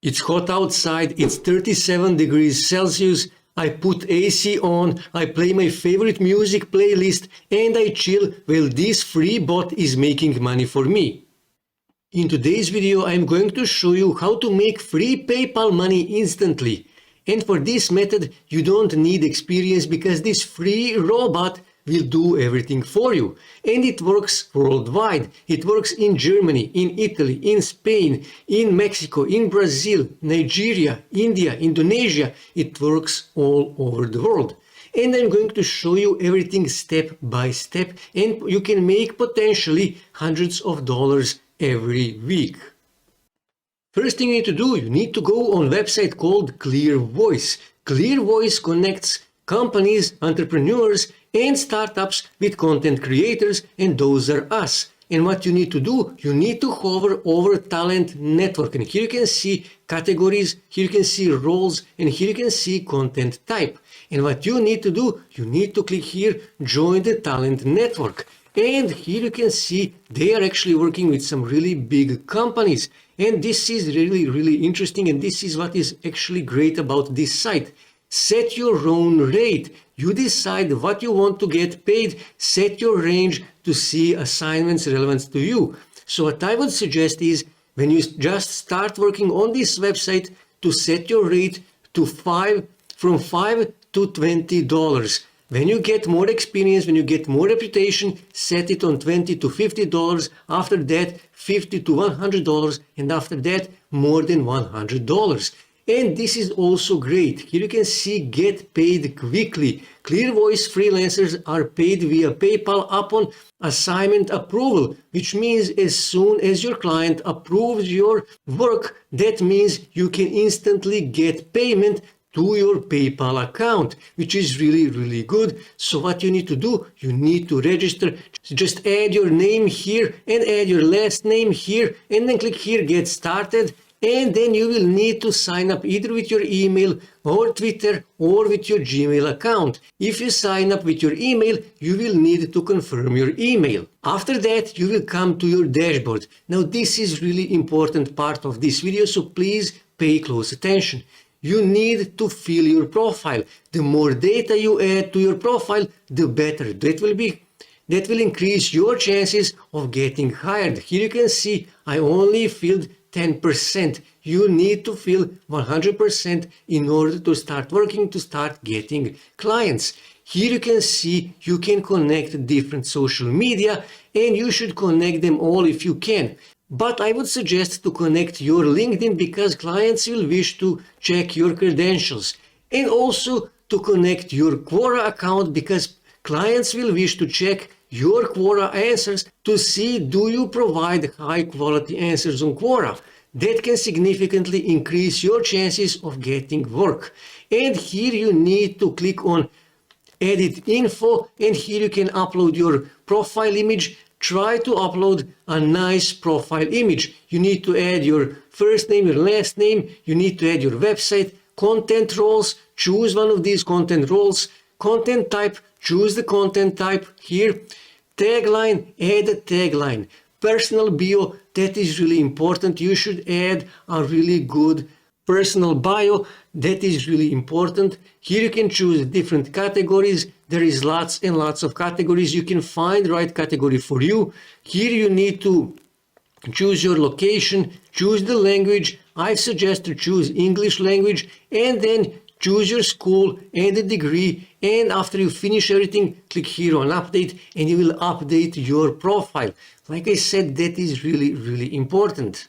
It's hot outside, it's 37 degrees Celsius, I put AC on, I play my favorite music playlist, and I chill while this free bot is making money for me. In today's video, I'm going to show you how to make free PayPal money instantly. And for this method, you don't need experience because this free robot will do everything for you. And it works worldwide. It works in Germany, in Italy, in Spain, in Mexico, in Brazil, Nigeria, India, Indonesia. It works all over the world. And I'm going to show you everything step by step, and you can make potentially hundreds of dollars every week. First thing you need to do, you need to go on a website called ClearVoice. ClearVoice connects companies, entrepreneurs, and startups with content creators, and those are us. And what you need to do, you need to hover over talent network. And here you can see categories, here you can see roles, and here you can see content type. And what you need to do, you need to click here, join the talent network. And here you can see they are actually working with some really big companies. And this is really interesting, and this is what is actually great about this site. Set your own rate. You decide what you want to get paid. Set your range to see assignments relevant to you. So what I would suggest is when you just start working on this website to set your rate to from $5 to $20. When you get more experience, when you get more reputation, set it on $20 to $50. After that, $50 to $100. And after that, more than $100. And this is also great. Here you can see get paid quickly. ClearVoice freelancers are paid via PayPal upon assignment approval, which means as soon as your client approves your work, that means you can instantly get payment to your PayPal account, which is really good. So what you need to do, you need to register. Just add your name here and add your last name here, and then click here, get started. And then you will need to sign up either with your email or Twitter or with your Gmail account. If you sign up with your email, you will need to confirm your email. After that, you will come to your dashboard. Now, this is really important part of this video, so please pay close attention. You need to fill your profile. The more data you add to your profile, the better that will be. That will increase your chances of getting hired. Here you can see I only filled 10%. You need to fill 100% in order to start working, to start getting clients. Here you can see you can connect different social media, and you should connect them all if you can. But I would suggest to connect your LinkedIn because clients will wish to check your credentials. And also to connect your Quora account because clients will wish to check your Quora answers to see do you provide high quality answers on Quora. That can significantly increase your chances of getting work. And here you need to click on edit info, and here you can upload your profile image. Try to upload a nice profile image. You need to add your first name, your last name. You need to add your website, content roles. Choose one of these content roles. Content type, choose the content type here. Tagline, add a tagline. Personal bio, that is really important. You should add a really good personal bio. That is really important. Here you can choose different categories. There is lots and lots of categories. You can find the right category for you. Here you need to choose your location, choose the language. I suggest to choose English language, and then choose your school and the degree. And after you finish everything, click here on update, and you will update your profile. Like I said, that is really important.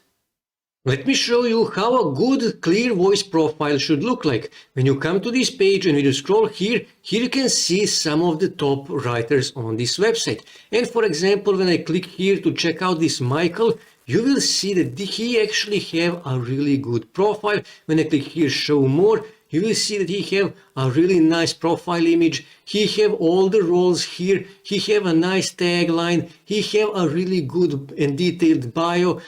Let me show you how a good ClearVoice profile should look like. When you come to this page and when you scroll here you can see some of the top writers on this website. And for example, when I click here to check out this Michael, you will see that he actually have a really good profile. When I click here, show more, you will see that he have a really nice profile image. He have all the roles here. He have a nice tagline. He have a really good and detailed bio.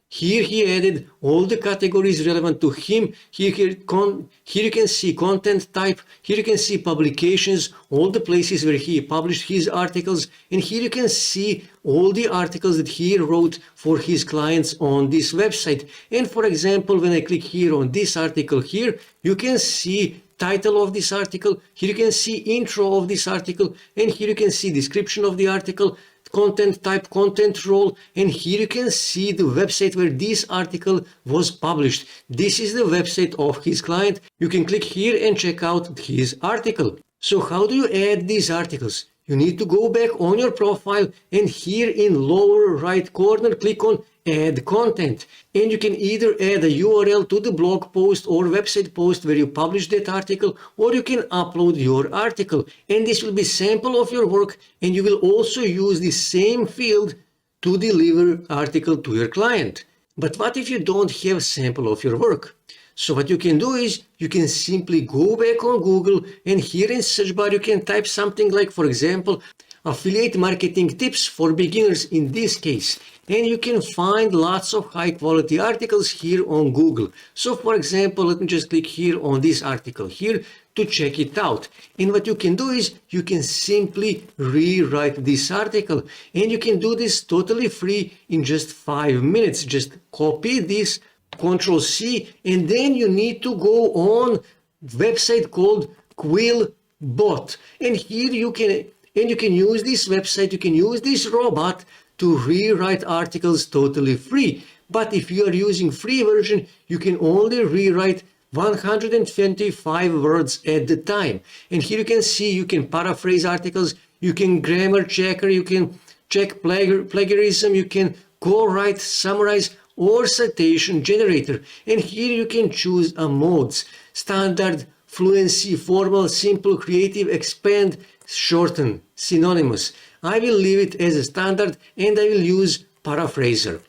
Here he added all the categories relevant to him. Here you can see content type. Here you can see publications, all the places where he published his articles. And here you can see all the articles that he wrote for his clients on this website. And for example, when I click here on this article here, you can see title of this article. Here you can see intro of this article. And here you can see description of the article, content type, content role, and here you can see the website where this article was published. This is the website of his client. You can click here and check out his article. So how do you add these articles? You need to go back on your profile and here in lower right corner click on add content, and you can either add a URL to the blog post or website post where you publish that article, or you can upload your article, and this will be sample of your work, and you will also use the same field to deliver article to your client. But what if you don't have sample of your work? So what you can do is you can simply go back on Google, and here in search bar you can type something like, for example, affiliate marketing tips for beginners in this case, and you can find lots of high quality articles here on Google. So for example, let me just click here on this article here to check it out. And what you can do is you can simply rewrite this article, and you can do this totally free in just 5 minutes. Just copy this, Control C, and then you need to go on website called QuillBot, and here you can use this website, you can use this robot to rewrite articles totally free. But if you are using free version, you can only rewrite 125 words at the time. And here you can see you can paraphrase articles, you can grammar checker, you can check plagiarism, you can co-write, summarize, or citation generator. And here you can choose a modes: standard, fluency, formal, simple, creative, expand, shorten, synonymous. I will leave it as a standard, and I will use paraphraser.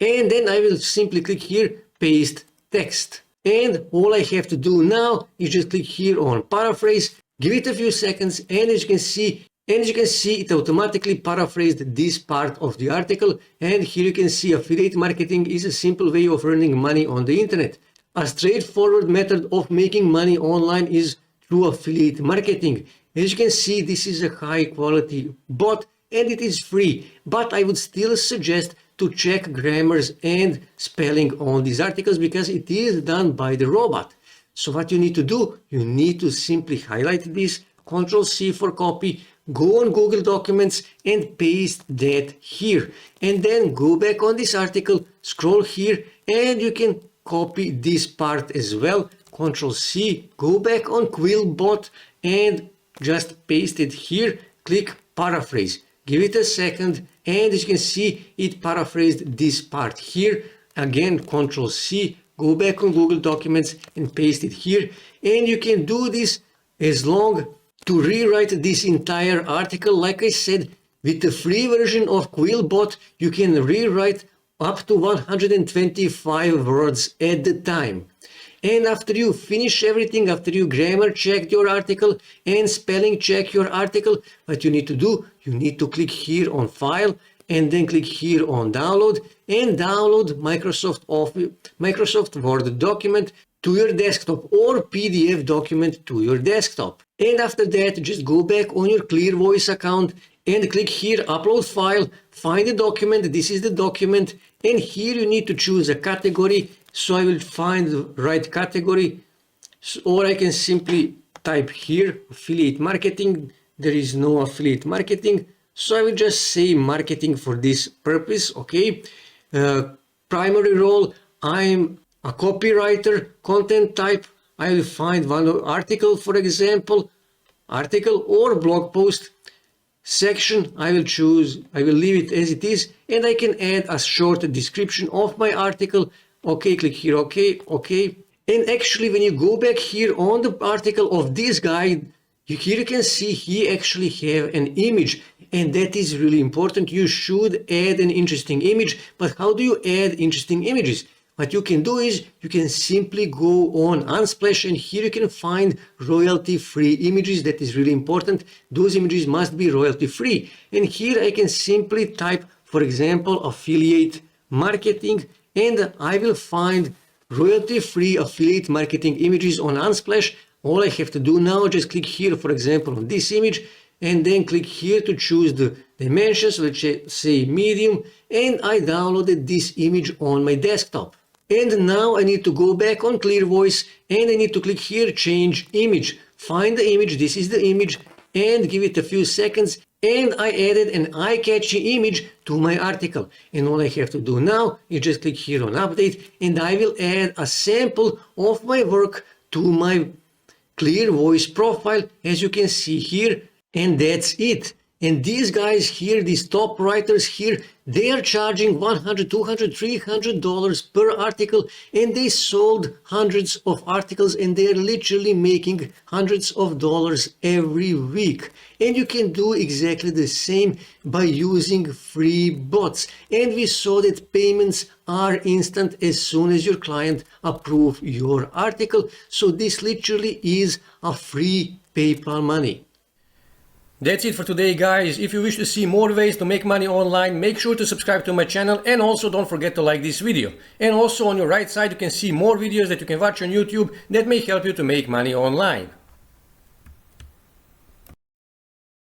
And then I will simply click here, paste text. And all I have to do now is just click here on paraphrase, give it a few seconds, and as you can see, it automatically paraphrased this part of the article. And here you can see affiliate marketing is a simple way of earning money on the internet. A straightforward method of making money online is through affiliate marketing. As you can see, this is a high quality bot and it is free, but I would still suggest to check grammars and spelling on these articles because it is done by the robot. So what you need to do, you need to simply highlight this, Control C for copy, go on Google Documents and paste that here. And then go back on this article, scroll here, and you can copy this part as well. Control C, go back on QuillBot and just paste it here. Click paraphrase. Give it a second, and as you can see, it paraphrased this part here. Again, Control C, go back on Google Documents and paste it here. And you can do this as long to rewrite this entire article. Like I said, with the free version of QuillBot, you can rewrite up to 125 words at the time. And after you finish everything, after you grammar check your article and spelling check your article, what you need to do, you need to click here on File and then click here on Download and download Microsoft Word document to your desktop or PDF document to your desktop. And after that, just go back on your ClearVoice account and click here, Upload File, find the document, this is the document, and here you need to choose a category. So I will find the right category, or I can simply type here, affiliate marketing. There is no affiliate marketing, so I will just say marketing for this purpose, okay? Primary role, I'm a copywriter. Content type, I will find one article, for example, article or blog post. Section, I will leave it as it is, and I can add a short description of my article. Okay, click here, okay. And actually, when you go back here on the article of this guy, here you can see he actually have an image, and that is really important. You should add an interesting image, but how do you add interesting images? What you can do is you can simply go on Unsplash, and here you can find royalty-free images. That is really important. Those images must be royalty-free. And here I can simply type, for example, affiliate marketing, and I will find royalty-free affiliate marketing images on Unsplash. All I have to do now, just click here, for example, on this image, and then click here to choose the dimensions, let's say medium, and I downloaded this image on my desktop. And now I need to go back on ClearVoice, and I need to click here, change image. Find the image, this is the image, and give it a few seconds, and I added an eye-catchy image to my article. And all I have to do now is just click here on update, and I will add a sample of my work to my ClearVoice profile, as you can see here, and that's it. And these guys here, these top writers here, they are charging $100, $200, $300 per article, and they sold hundreds of articles, and they are literally making hundreds of dollars every week. And you can do exactly the same by using free bots. And we saw that payments are instant as soon as your client approves your article. So this literally is a free PayPal money. That's it for today, guys. If you wish to see more ways to make money online, make sure to subscribe to my channel, and also don't forget to like this video. And also on your right side you can see more videos that you can watch on YouTube that may help you to make money online.